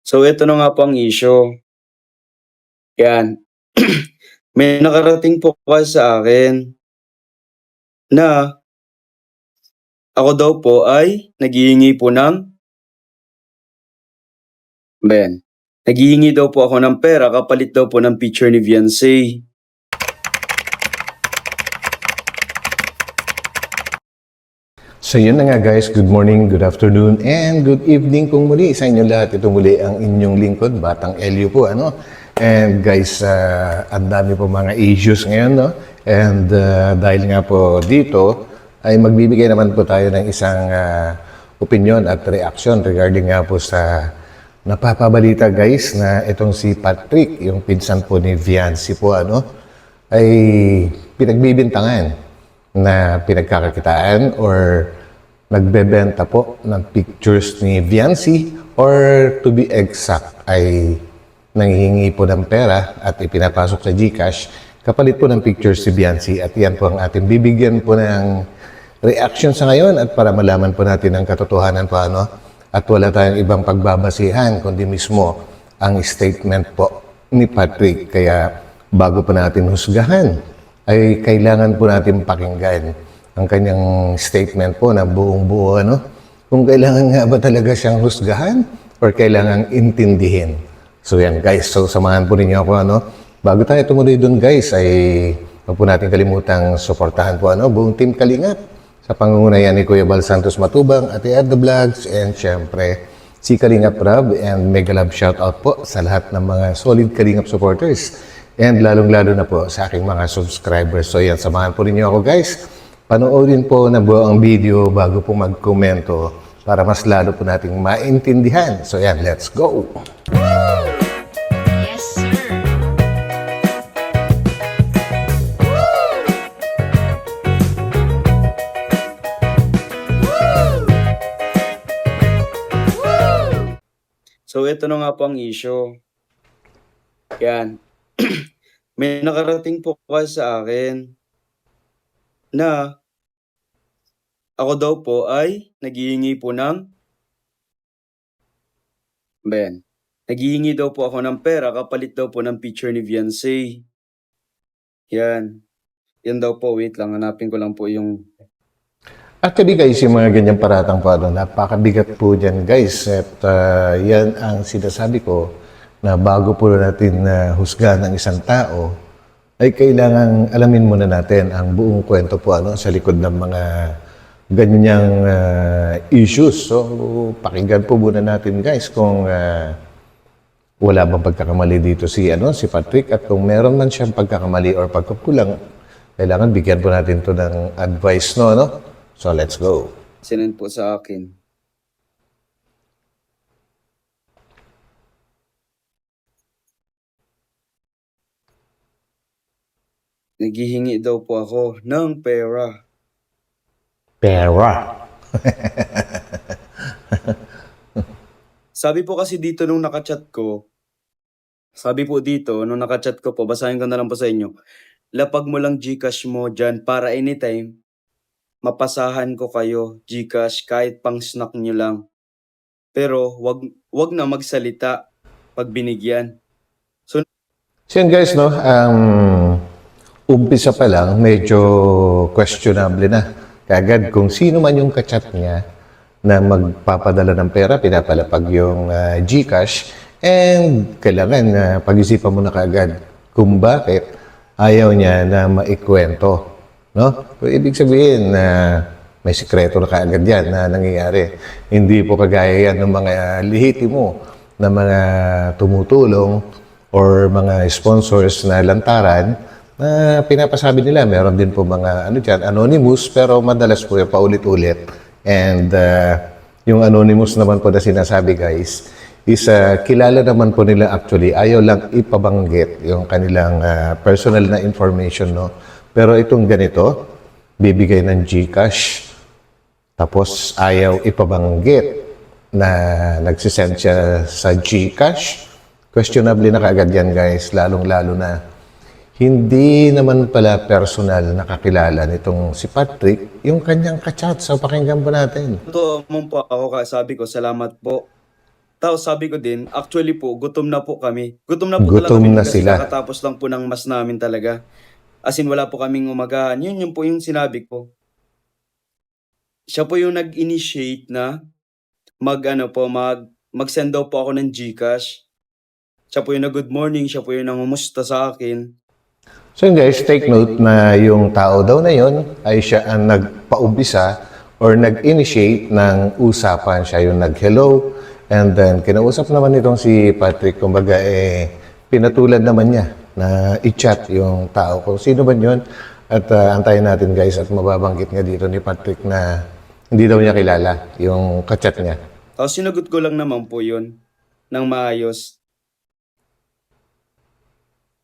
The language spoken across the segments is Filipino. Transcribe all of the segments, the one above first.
So ito na nga po ang issue, 'yan. May nakarating po kasi sa akin na ako daw po ay naghihingi po ng ano ba 'yan, naghihingi daw po ako ng pera kapalit daw po ng picture ni Fiancé. So yun na nga guys, good morning, good afternoon, and good evening kung muli sa inyo lahat. Ito muli ang inyong lingkod, Batang Elio po, ano? And guys, ang dami po mga issues ngayon, no? And dahil nga po dito, ay magbibigay naman po tayo ng isang opinion at reaction regarding nga po sa napapabalita guys na itong si Patrick, yung pinsan po ni Fiancé po, ano? Ay pinagbibintangan na pinagkakakitaan or nagbebenta po ng pictures ni Fiancé or to be exact ay nanghihingi po ng pera at ipinapasok sa GCash kapalit po ng pictures si Fiancé at yan po ang ating bibigyan po ng reaction sa ngayon at para malaman po natin ang katotohanan po ano at wala tayong ibang pagbabasihan kundi mismo ang statement po ni Patrick kaya bago po natin husgahan ay kailangan po natin pakinggan ang kanyang statement po na buong-buo, ano? Kung kailangan nga ba talaga siyang husgahan or kailangan intindihin. So yan guys, so samahan po ninyo ako, ano? Bago tayo tumuloy dun guys, ay huwag po natin kalimutang suportahan po, ano? Buong Team Kalingap sa pangungunayan ni Kuya Bal Santos Matubang, Ate Ad The Vlogs, and syempre si Kalingap Rob and mega love shoutout po sa lahat ng mga solid Kalingap supporters. And lalong-lalo na po sa aking mga subscribers. So yan, samahan po ninyo ako guys. Panoorin po na buo ang video bago po magkomento para mas lalo po nating maintindihan. So yan, let's go! Yes, sir. So ito na nga po ang issue, 'yan. May nakarating po kasi sa akin na ako daw po ay naghihingi po ng ano ba 'yan, naghihingi daw po ako ng pera kapalit daw po ng picture ni Fiancé. 'Yan. 'Yan daw po, wait lang hanapin ko lang po yung Actually guys, yung mga ganyang paratang po, ano, napakabigat po dyan guys. At yan ang sinasabi ko na bago po natin husgahan ng isang tao, ay kailangan alamin muna natin ang buong kwento po ano, sa likod ng mga ganyang issues. So, pakinggan po muna natin guys kung wala bang pagkakamali dito si Patrick at kung meron man siyang pagkakamali or pagkukulang, kailangan bigyan po natin to ng advice, no? So, let's go. sinend po sa akin. Naghihingi daw po ako ng pera. Pera. Sabi po kasi dito nung nakachat ko, basahin ko na lang po sa inyo. Lapag mo lang GCash mo dyan para anytime, mapasahan ko kayo GCash kahit pang snack nyo lang. Pero wag na magsalita pag binigyan. So yun guys, no, umpisa pa lang, medyo questionable na. Kagad kung sino man yung kachat niya na magpapadala ng pera, pinapalapag yung GCash, and kailangan pag-isipan mo na kaagad kung bakit ayaw niya na maikwento. No? So, ibig sabihin na may sikreto na kaagad yan na nangyayari. Hindi po kagaya yan ng mga lihitimo na mga tumutulong or mga sponsors na lantaran na pinapasabi nila. Meron din po mga anonymous, pero madalas po yung paulit-ulit. And yung anonymous naman po na sinasabi guys, is kilala naman po nila actually, ayaw lang ipabanggit yung kanilang personal na information, no? Pero itong ganito, bibigay ng GCash, tapos ayaw ipabanggit na nagsisend siya sa GCash. Questionable na kaagad yan guys, lalong-lalo na hindi naman pala personal nakakilala nitong si Patrick, yung kanyang kachat. So pakinggan po natin. Ito mong po ako, sabi ko, salamat po. Tapos sabi ko din, actually po, gutom na po kami. Gutom na po talaga Gutom kami na kasi sila. kakatapos lang po ng mas namin talaga. As in, wala po kaming umagahan. Yun po yung sinabi ko. Siya po yung nag-initiate na mag-send daw po ako ng GCash. Siya po yung good morning, siya po yung nangumusta sa akin. So yun guys, take note na yung tao daw na yun ay siya ang nagpaumpisa or nag-initiate ng usapan. Siya yung nag-hello and then kinausap naman nitong si Patrick. Kumbaga pinatulad naman niya na i-chat yung tao kung sino ba yun. At antayin natin guys at mababanggit nga dito ni Patrick na hindi daw niya kilala yung kachat niya. Tapos sinagot ko lang naman po yun ng maayos.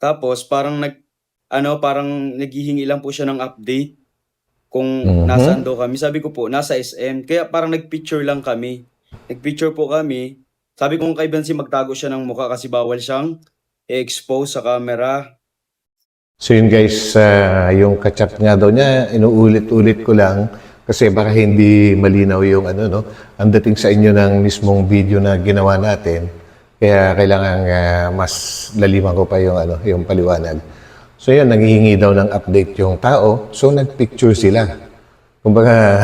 Tapos parang naghihingi lang po siya ng update kung nasaan daw kami. Sabi ko po, nasa SM. Kaya parang nagpicture lang kami. Nagpicture po kami. Sabi ko kay Bensi magtago siya ng mukha kasi bawal siyang i-expose sa camera. So yun guys, yung kachat nga daw niya, inuulit-ulit ko lang kasi baka hindi malinaw yung ang dating sa inyo ng mismong video na ginawa natin. Kaya kailangan mas laliman ko pa yung paliwanag. So yun, nanghihingi daw ng update yung tao. So nagpicture sila. Kumbaga,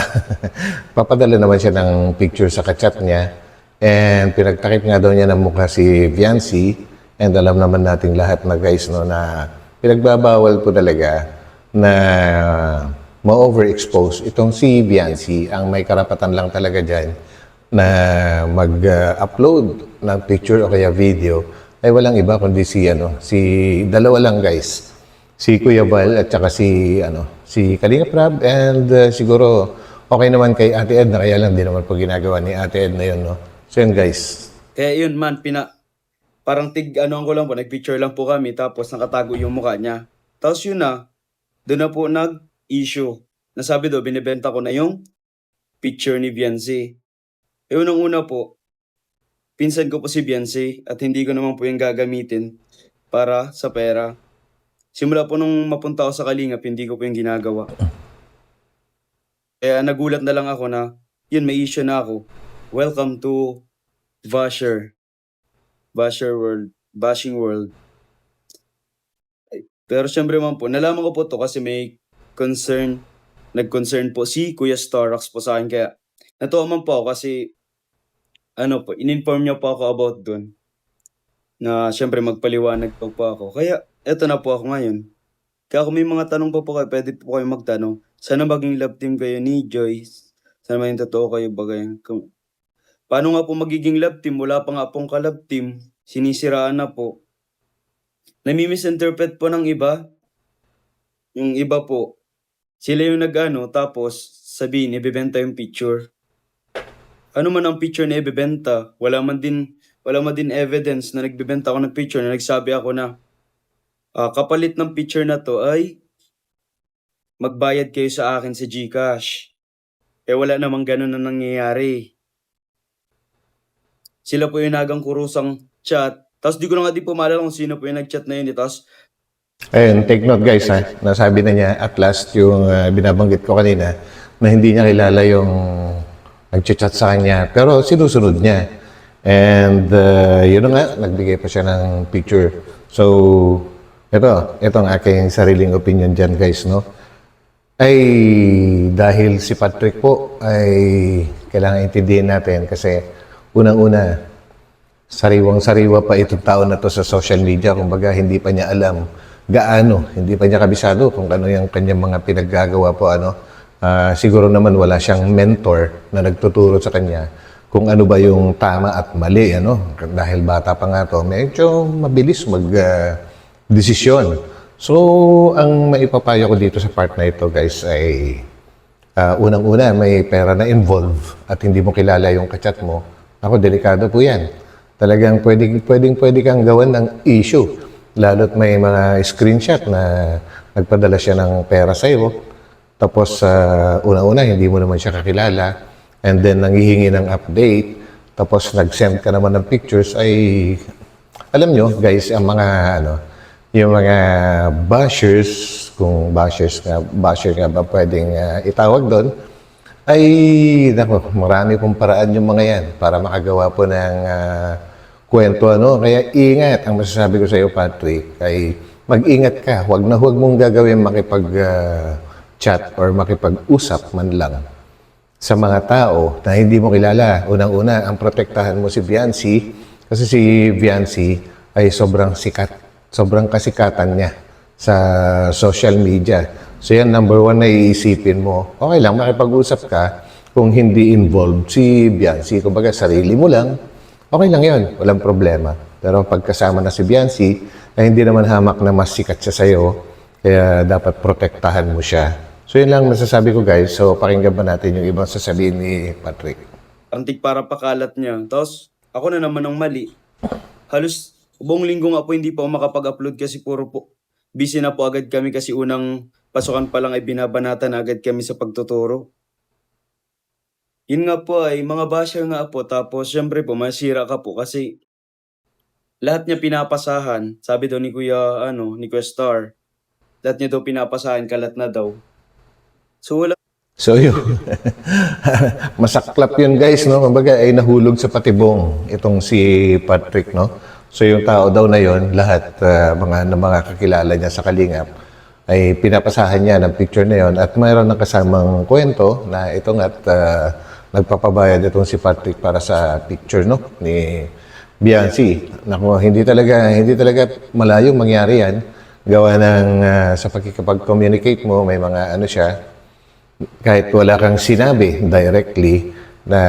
papadala naman siya ng picture sa kachat niya. And pinagtakip nga daw niya ng mukha si Viancy. And alam naman nating lahat na guys na pinagbabawal po talaga na ma-overexpose itong si Viancy. Ang may karapatan lang talaga dyan na mag-upload ng picture o kaya video ay walang iba kundi si dalawa lang guys. Si Kuya Bal at saka si Kalinga Prab and siguro okay naman kay Ate Ed na kaya lang din naman po ginagawa ni Ate Ed na yun, no? So yun guys. Kaya yun man, parang ko lang po, nagpicture lang po kami tapos nakatago yung mukha niya. Tapos yun doon na po nag-issue. Nasabi daw, binibenta ko na yung picture ni Viancy. Unang-una po, pinsan ko po si Viancy at hindi ko naman po yung gagamitin para sa pera. Simula po nung mapunta ako sa Kalingap, hindi ko po yung ginagawa. Kaya nagulat na lang ako na, yun, may issue na ako. Welcome to Bashing World. Pero syempre man po, nalaman ko po to kasi may nag-concern po si Kuya Starax po sa akin. Kaya natuwa man po ako kasi, in-inform niya po ako about dun. Na syempre magpaliwanag po ako. Kaya eto na po ako ngayon. Kaya kung may mga tanong pa po kayo, pwede po kayo magtanong. Sana maging love team kayo ni Joyce. Sana maging totoo kayo bagay. Paano nga po magiging love team? Wala pa nga pong ka-love team. Sinisiraan na po. Nami-misinterpret po ng iba. Yung iba po, sila yung tapos sabihin, ibebenta yung picture. Ano man ang picture na ibebenta? Wala man din evidence na nagbebenta ako ng picture na nagsabi ako na kapalit ng picture na to ay magbayad kayo sa akin sa GCash. Wala namang ganun na nangyayari. Sila po yung nagang kurusang chat. Tapos di ko na nga di po maalala kung sino po yung nag-chat na yun. Tapos Ayun, take note guys nasabi na niya at last yung binabanggit ko kanina na hindi niya kilala yung nag-chat sa kanya pero sinusunod niya. And yun nga, nagbigay pa siya ng picture. So, itong aking sariling opinion dyan guys, no? Ay dahil si Patrick po ay kailangan intindihin natin kasi unang-una, sariwang-sariwa pa itong tao na to sa social media. Kumbaga, hindi pa niya alam hindi pa niya kabisado kung ano yung kanyang mga pinaggagawa po, siguro naman wala siyang mentor na nagtuturo sa kanya kung ano ba yung tama at mali, dahil bata pa nga to, medyo mabilis mag-desisyon. So, ang maipapayo ko dito sa part na ito, guys, ay unang-una, may pera na involve at hindi mo kilala yung kachat mo. Ako, delikado po yan. Talagang pwedeng kang gawan ng issue. Lalo't may mga screenshot na nagpadala siya ng pera sa iyo. Tapos, una-una, hindi mo naman siya kakilala. And then, nanghihingi ng update. Tapos, nag-send ka naman ng pictures. Ay, alam nyo, guys, ang mga, yung mga bashers, kung basher nga ba pwedeng itawag doon, Ay, nako, marami pong paraan yung mga yan para makagawa po ng kwento, ano. Kaya ingat, ang masasabi ko sa iyo, Patrick, ay mag-ingat ka. Huwag mong gagawin makipag-chat or makipag-usap man lang sa mga tao na hindi mo kilala. Unang-una, ang protektahan mo si Viancy kasi si Viancy ay sobrang sikat. Sobrang kasikatan niya sa social media. So yan, number one na iisipin mo. Okay lang, makipag-usap ka kung hindi involved si Viancy. Kumbaga, sarili mo lang. Okay lang yun, walang problema. Pero pagkasama na si Viancy, ay hindi naman hamak na mas sikat siya sa'yo. Kaya dapat protektahan mo siya. So yun lang masasabi ko, guys. So pakinggan ba natin yung ibang sasabihin ni Patrick? Antik para pakalat niya. Tapos, ako na naman ang mali. Halos buong linggo nga po hindi pa ako makapag-upload kasi puro po busy na po agad kami kasi unang pasukan pa lang ay binabanatan na agad kami sa pagtuturo. Yun nga po ay mga basher nga po, tapos syempre po masira ka po kasi lahat niya pinapasahan. Sabi daw ni Kuya Star, lahat niya daw pinapasahan, kalat na daw. So wala So yun, masaklap yun, guys, no? Kumbaga ay nahulog sa patibong itong si Patrick, no? So yung tao daw na yon, lahat mga kakilala niya sa Kalingap ay pinapasahan niya ng picture na yon at mayroon ng kasamang kwento na ito nga't nagpapabayad itong si Patrick para sa picture, no, ni Viancy. Naku, hindi talaga malayong mangyari yan. Gawa ng sa pagkikipag-communicate mo, may mga ano siya, kahit wala kang sinabi directly na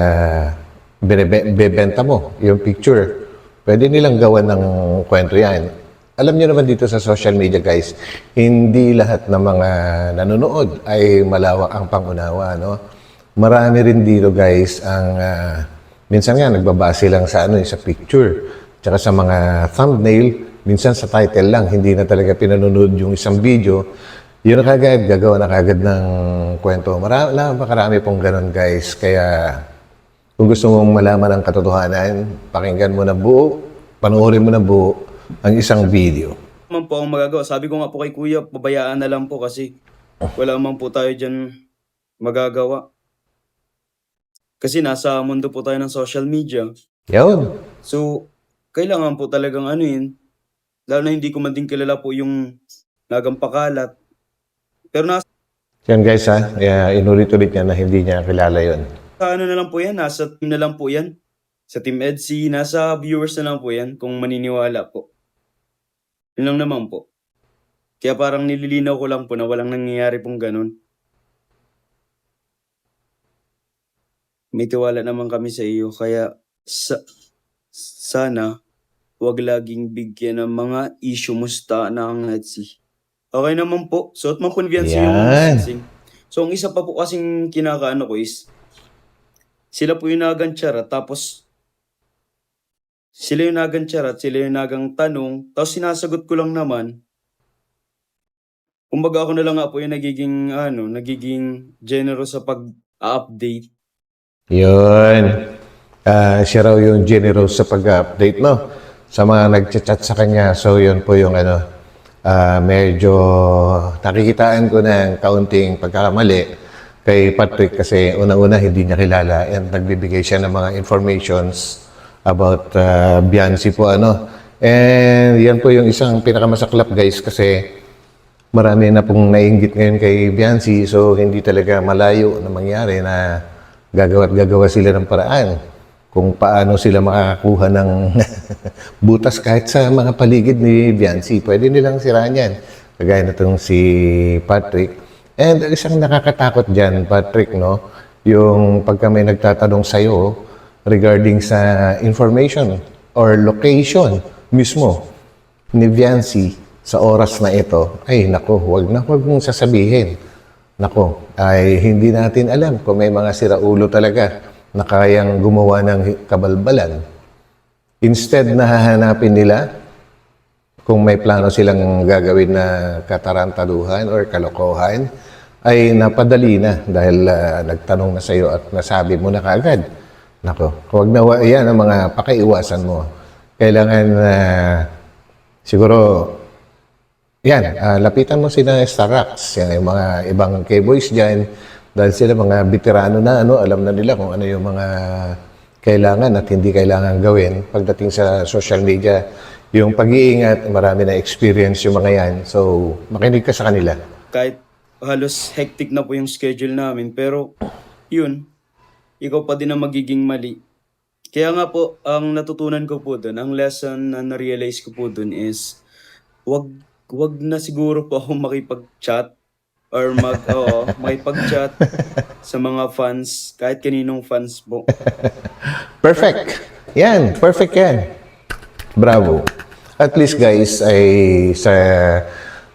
bebenta mo yung picture, pwede nilang gawan ng kwento yan. Alam niyo naman dito sa social media, guys, hindi lahat ng mga nanonood ay malawak ang pangunawa, no? Marami rin dito, guys, ang minsan nga nagbabase lang sa sa picture, tsaka sa mga thumbnail, minsan sa title lang, hindi na talaga pinanonood yung isang video. Yun na kagad, gagawa na kagad ng kwento. Napakarami pong ganun, guys. Kaya kung gusto mong malaman ang katotohanan, pakinggan mo na buo, panoorin mo na buo ang isang video. naman po ang magagawa. Sabi ko nga po kay Kuya, pabayaan na lang po kasi wala man po tayo dyan magagawa. Kasi nasa mundo po tayo ng social media. Yun. So, kailangan po talagang lalo na hindi ko man din kilala po yung nagampakalat. Pero nasa Yan, guys, ha. Inulit-ulit niya na hindi niya kilala yun. na lang po yan, nasa team na lang po yan. Sa Team EDSI, nasa viewers na lang po yan kung maniniwala po. Yun lang naman po. Kaya parang nililinaw ko lang po na walang nangyayari pong ganun. May tiwala naman kami sa iyo, kaya sana wag laging bigyan ng mga issue musta na ang EDSI. Okay naman po. Suot man po ni Viancy yung Yan. sing. So, ang isa pa po kasing kinakaano ko is, sila po yung nagantsara, tapos sila yung nagantsara, sila yung nagang tanong, tapos sinasagot ko lang naman. Kumbaga ako na lang nga po yung nagiging generous sa pag-update. Yun. Siya raw yung generous sa pag-update, no? Sa mga nag-chat sa kanya. So, yun po yung medyo nakikitaan ko ng kaunting pagkakamali kay Patrick kasi una-una hindi niya kilala and nagbibigay siya ng mga informations about Viancy po, And yan po yung isang pinakamasaklap, guys, kasi marami na pong naiinggit ngayon kay Viancy, so hindi talaga malayo na mangyari na gagawa sila ng paraan kung paano sila makakakuha ng butas kahit sa mga paligid ni Viancy. Pwede nilang siraan yan. Kagaya na itong si Patrick. And isang nakakatakot dyan, Patrick, no? Yung pagka may nagtatanong sa'yo regarding sa information or location mismo ni Viancy sa oras na ito, ay nako, huwag mong sasabihin. Nako, ay hindi natin alam kung may mga siraulo talaga na kayang gumawa ng kabalbalan. Instead na hahanapin nila kung may plano silang gagawin na katarantaduhan or kalokohan, ay napadali na dahil nagtanong na sa iyo at nasabi mo na kaagad. Nako, huwag na yan ang mga pakaiwasan mo. Kailangan siguro yan, lapitan mo sila Starrocks, yan yung mga ibang K-boys dyan Dahil sila mga veterano na, ano, alam na nila kung ano yung mga kailangan at hindi kailangan gawin pagdating sa social media. Yung pag-iingat, marami na experience yung mga yan. So, makinig ka sa kanila. Kahit halos hectic na po yung schedule namin, pero yun, ikaw pa din ang magiging mali. Kaya nga po, ang natutunan ko po dun, ang lesson na na-realize ko po dun is, wag na siguro po ako makipag-chat or makipag-chat sa mga fans, kahit kaninong fans po. Perfect. Yan, perfect yan. Bravo. At least guys, ay sa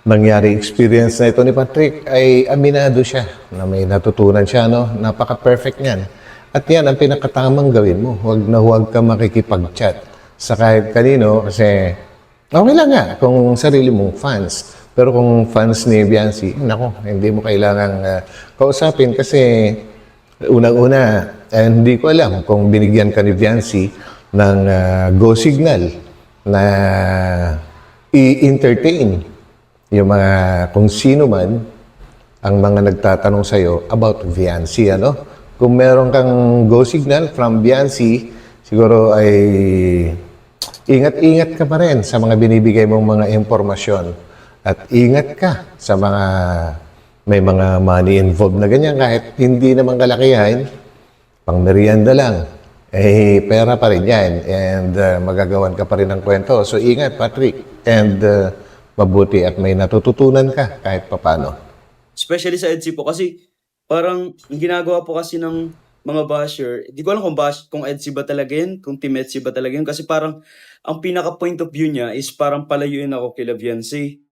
nangyari experience na ito ni Patrick, ay aminado siya na may natutunan siya, no? Napaka-perfect niyan. At yan ang pinakatamang gawin mo. Huwag ka makikipag-chat sa kahit kanino kasi okay lang nga kung sarili mong fans. Pero kung fans ni Biancy, nako, hindi mo kailangang kausapin kasi unang-una, hindi ko alam kung binigyan ka ni Biancy ng go signal na i-entertain yung mga kung sino man ang mga nagtatanong sa'yo about Viancy, ano? Kung meron kang go signal from Viancy, siguro ay ingat-ingat ka pa rin sa mga binibigay mong mga impormasyon. At ingat ka sa mga may mga money involved na ganyan kahit hindi naman kalakihan, pang merienda lang. Eh, pera pa rin yan. And magagawan ka pa rin ng kwento. So, ingat, Patrick. And mabuti at may natututunan ka kahit papano. Especially sa EDSI po kasi parang ang ginagawa po kasi ng mga basher, di ko alam kung EDSI ba talaga yun, kung Team EDSI ba talaga yun, kasi parang ang pinaka point of view niya is parang palayuin ako kila Viancy.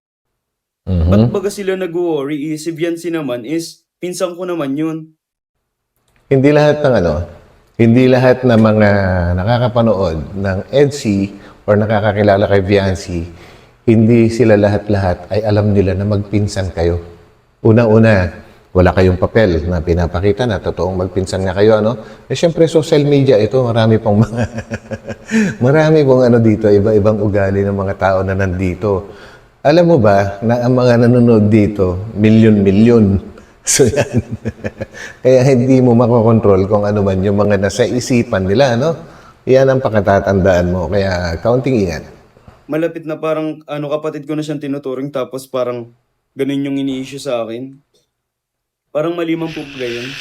Ba't baga sila nag-worry? Si Viancy naman is pinsan ko naman yun. Hindi lahat ng hindi lahat ng mga nakakapanood ng EDSI or nakakakilala kay Viancy, hindi sila lahat-lahat ay alam nila na magpinsan kayo. Una-una, wala kayong papel na pinapakita na totoong magpinsan nga kayo, ano? Eh, syempre, social media, ito, marami pong mga, marami pong dito, iba-ibang ugali ng mga tao na nandito. Alam mo ba na ang mga nanonood dito, milyon-milyon. So yan. Kaya hindi mo makokontrol kung ano man yung mga nasa isipan nila, no? Yan ang pakatatandaan mo. Kaya counting ingat. Malapit na parang kapatid ko na siyang tinuturing tapos parang ganun yung ini-issue sa akin. Parang mali man po ba yun?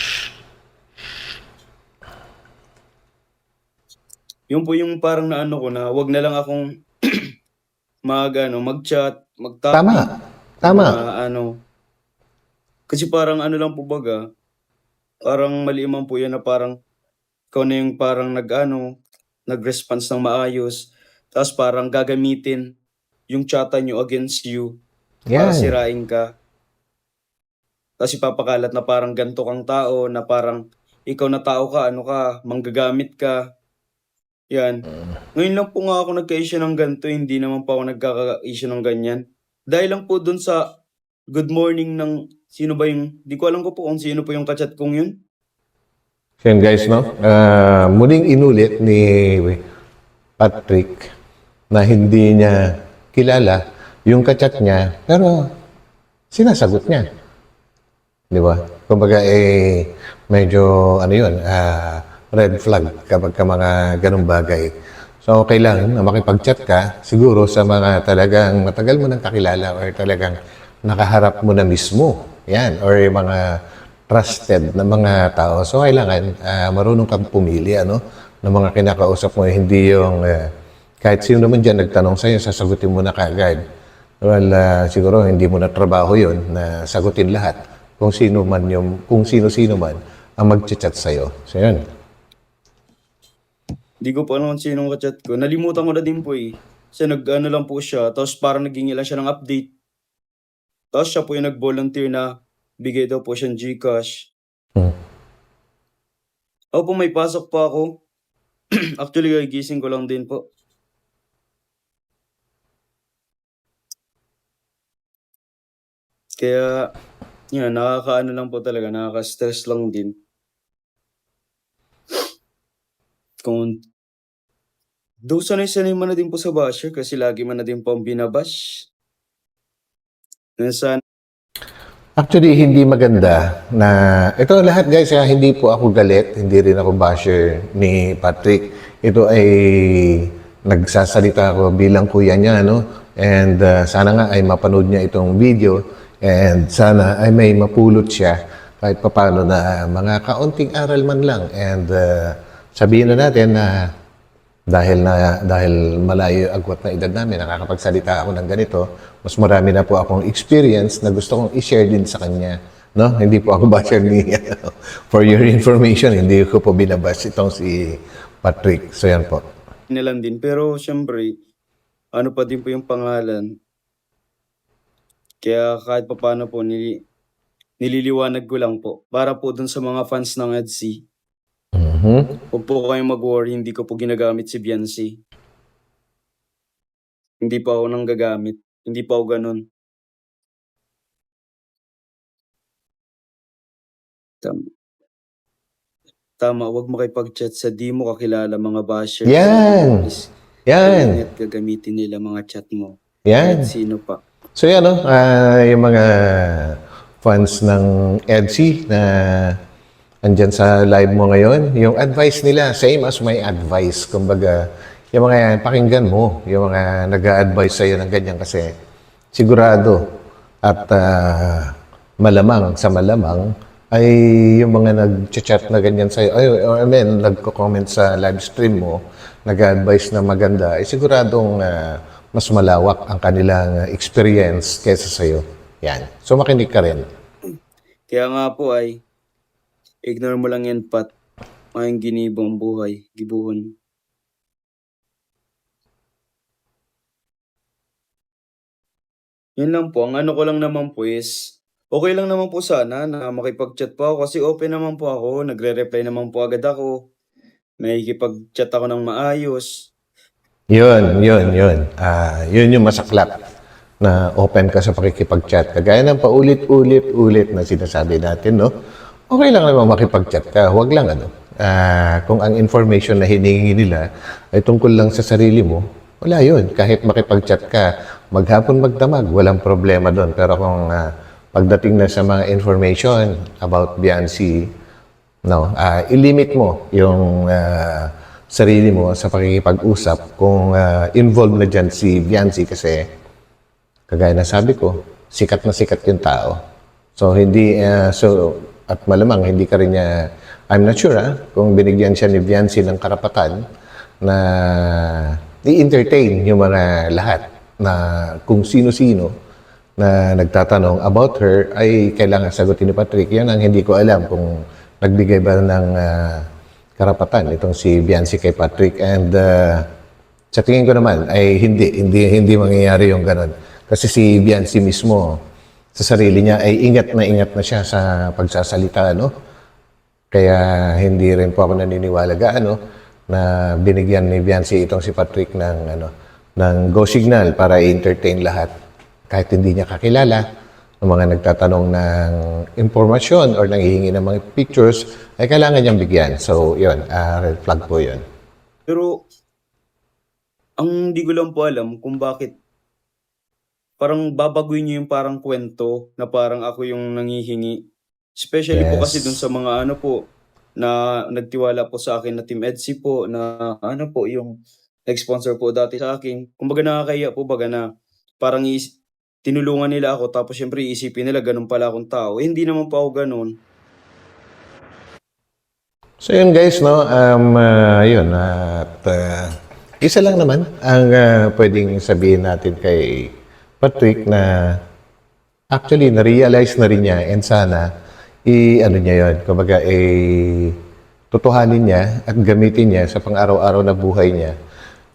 Yun po yung parang naano ko na wag na lang akong mag-chat, mag-topic, Tama. Tama. kasi parang lang po baga, parang mali man po yan na parang ikaw na yung parang nag-response ng maayos, tapos parang gagamitin yung chata nyo against you para Yan. sirain ka. Kasi papakalat na parang ganito kang tao, na parang ikaw na tao ka, manggagamit ka. Yan. Ngayon lang po nga ako nagka-issue ng ganito, hindi naman po ako nagkaka-issue ng ganyan. Dahil lang po dun sa good morning ng sino ba yung, di ko alam ko po kung sino po yung kachat kong yun. So yun guys, no? Muling inulit ni Patrick na hindi niya kilala yung kachat niya, pero sinasagot niya. Di ba? Kumbaga, medyo, red flag kapag ka mga ganung bagay. So, okay lang na makipag-chat ka, siguro sa mga talagang matagal mo nang kakilala or talagang nakaharap mo na mismo. Yan, or yung mga trusted na mga tao. So, kailangan marunong kang pumili, ng mga kinakausap mo. Hindi yung kahit sino naman dyan nagtanong sa'yo, sasagutin mo na kagad. Well, siguro hindi mo na trabaho yun na sagutin lahat kung sino-sino man ang mag-chat sa'yo. So, yun. Di ko pa alam kung sinong kachat ko. Nalimutan ko na din po eh. Kasi lang po siya, tapos parang naging lang siya ng update. Tapos siya po yung nag-volunteer na bigay daw po siyang GCash. Ako po, may pasok pa ako. Actually, gising ko lang din po. Kaya, yun, lang po talaga, nakaka-stress lang din. Kung sanay-sanay man na din po sa basher kasi lagi man na din po ang binabash. Sana Actually, hindi maganda na ito lahat guys, hindi po ako galit, hindi rin ako basher ni Patrick. Ito ay nagsasalita ako bilang kuya niya, no? And sana nga ay mapanood niya itong video and sana ay may mapulot siya kahit papano na mga kaunting aral man lang. And sabihin na natin na dahil malayo yung agwat na edad namin, nakakapagsalita ako ng ganito, mas marami na po akong experience na gusto kong i-share din sa kanya. No? Hindi po ako basher ni for your information, hindi ko po binabash itong si Patrick. So yan po. na lang din. Pero syempre, ano pa din po yung pangalan. Kaya kahit papaano po, nililiwanag ko lang po. Para po dun sa mga fans ng EDC, huwag po kayong mag-worry, hindi ko po ginagamit si Biancy. Hindi pa ako nang gagamit. Hindi pa ako ganun. Tama. Tama, huwag makipag-chat sa di mo kakilala mga bashers. Yan! Please, Yan! ingat gagamitin nila mga chat mo. Yan! Kahit sino pa. So yan, no? Yung mga fans ng EDC na andyan sa live mo ngayon, yung advice nila, same as my advice. Kumbaga, yung mga yan, pakinggan mo, yung mga nag-a-advise sa'yo ng ganyan kasi sigurado at malamang sa malamang ay yung mga nag-chat na ganyan sa'yo, nagko-comment sa live stream mo, nag-a-advise na maganda, ay siguradong mas malawak ang kanilang experience kaysa sa'yo. Yan. So makinig ka rin. Kaya nga po ay, ignore mo lang yan, Pat. Mayang ginibong buhay, gibuhon. Yun lang po. Ang ano ko lang naman po is, okay lang naman po sana na makipag-chat po ako kasi open naman po ako. Nagre-reply naman po agad ako. Nakikipag-chat ako ng maayos. Yun. Yun yung masaklap na open ka sa pakikipag-chat. Kagaya ng paulit-ulit na sinasabi natin, no? Okay lang naman makipag-chat ka. Huwag lang, kung ang information na hiningi nila ay tungkol lang sa sarili mo, wala yun. Kahit makipag-chat ka, maghapon magdamag, walang problema doon. Pero kung pagdating na sa mga information about Biancy, no, ilimit mo yung sarili mo sa pakikipag-usap kung involved na dyan si Biancy kasi kagaya na sabi ko, sikat na sikat yung tao. So at malamang hindi ka rin niya, I'm not sure kung binigyan siya ni Biancy ng karapatan na i-entertain yung mga lahat na kung sino-sino na nagtatanong about her ay kailangan sagutin ni Patrick. Yan ang hindi ko alam kung nagbigay ba ng karapatan itong si Biancy kay Patrick. And sa tingin ko naman ay hindi mangyayari yung ganun. Kasi si Biancy mismo sa sarili niya ay ingat na siya sa pagsasalita, no? Kaya hindi rin po ako naniniwala na binigyan ni Biancy itong si Patrick ng go signal para i-entertain lahat. Kahit hindi niya kakilala, ng mga nagtatanong ng impormasyon or nanghihingi ng mga pictures, ay kailangan niyang bigyan. So, yun, red flag po yun. Pero, ang di ko lang po alam kung bakit parang babaguhin niyo yung parang kwento na parang ako yung nanghihingi. Especially po kasi dun sa mga na nagtiwala po sa akin na Team EDC po, na yung nag-sponsor po dati sa akin. Kumbaga nakakahiya po baga na parang tinulungan nila ako tapos syempre iisipin nila ganun pala akong tao. Hindi naman po ako ganun. So yun guys, no? Yun. At isa lang naman ang pwedeng sabihin natin kay Patrick na actually na-realize na rin niya and sana niya yun. Kumbaga tutuhanin niya at gamitin niya sa pang-araw-araw na buhay niya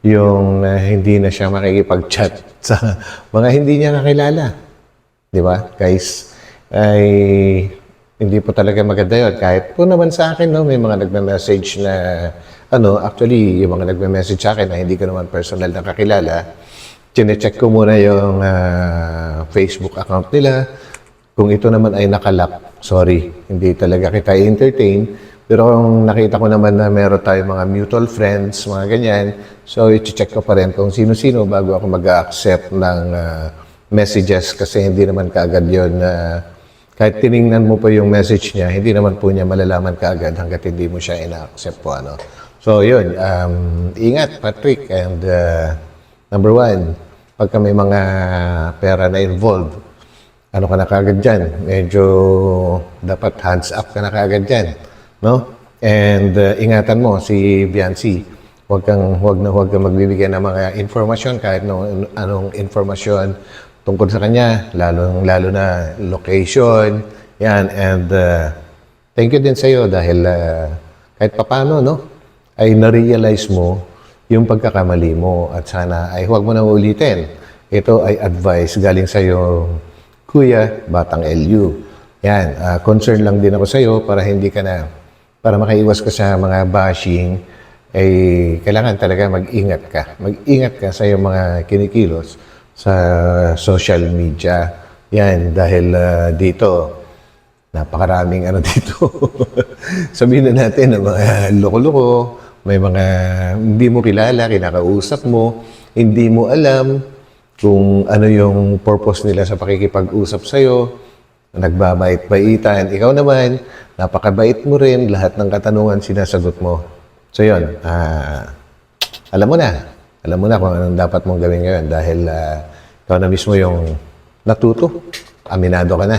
yung hindi na siya makikipag-chat sa mga hindi niya kakilala. Di ba, guys? Ay hindi po talaga maganda yun. Kahit po naman sa akin, no, may mga nagme-message na, actually, yung mga nagme-message sa akin na hindi ko naman personal na kakilala, chinecheck ko muna yung Facebook account nila. Kung ito naman ay nakalak, sorry, hindi talaga kita i-entertain. Pero kung nakita ko naman na meron tayong mga mutual friends, mga ganyan, so i-check ko pa rin kung sino-sino bago ako mag-accept ng messages kasi hindi naman kaagad yun kahit tiningnan mo po yung message niya, hindi naman po niya malalaman kaagad hanggat hindi mo siya ina-accept po. Ano. So, yun. Ingat, Patrick. And number one, pagka may mga pera na involved, ano ka na kaagad dyan? Medyo dapat hands up ka na kaagad dyan. No? And ingatan mo si Biancy. Huwag kang magbibigay ng mga informasyon kahit anong informasyon tungkol sa kanya, lalo na location, yan. And thank you din sa iyo dahil kahit papano, no, ay na-realize mo yung pagkakamali mo at sana ay huwag mo na ulitin. Ito ay advice galing sa iyo, Kuya Batang LU. Yan, concern lang din ako sa iyo para makaiwas ka sa mga bashing, ay kailangan talaga mag-ingat ka. Mag-ingat ka sa iyong mga kinikilos sa social media. Yan, dahil dito, napakaraming ano dito. Sabihin na natin, mga loko-loko, may mga hindi mo kilala, kinakausap mo, hindi mo alam kung ano yung purpose nila sa pakikipag-usap sa'yo, nagbabait-baitan. Ikaw naman, napakabait mo rin, lahat ng katanungan sinasagot mo. So yun, alam mo na kung anong dapat mong gawin ngayon dahil ikaw na mismo yung natuto, aminado ka na.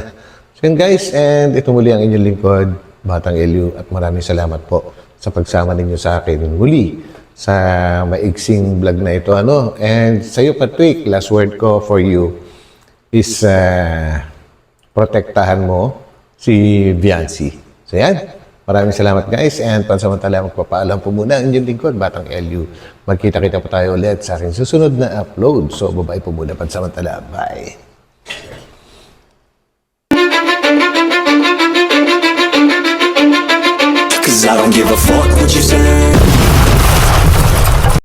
So yun guys, and ito muli ang inyong lingkod, Batang Elio, at maraming salamat po sa pagsama ninyo sa akin muli sa maigsing vlog na ito. Ano? And sa iyo, Patrick, last word ko for you is protektahan mo si Biancy. So yan. Maraming salamat guys, and pansamantala magpapaalam po muna ang inyong lingkod, Batang LU. Magkita-kita po tayo ulit sa aking susunod na upload. So bye po muna pansamantala. Bye! Cause I don't give a fuck what you say.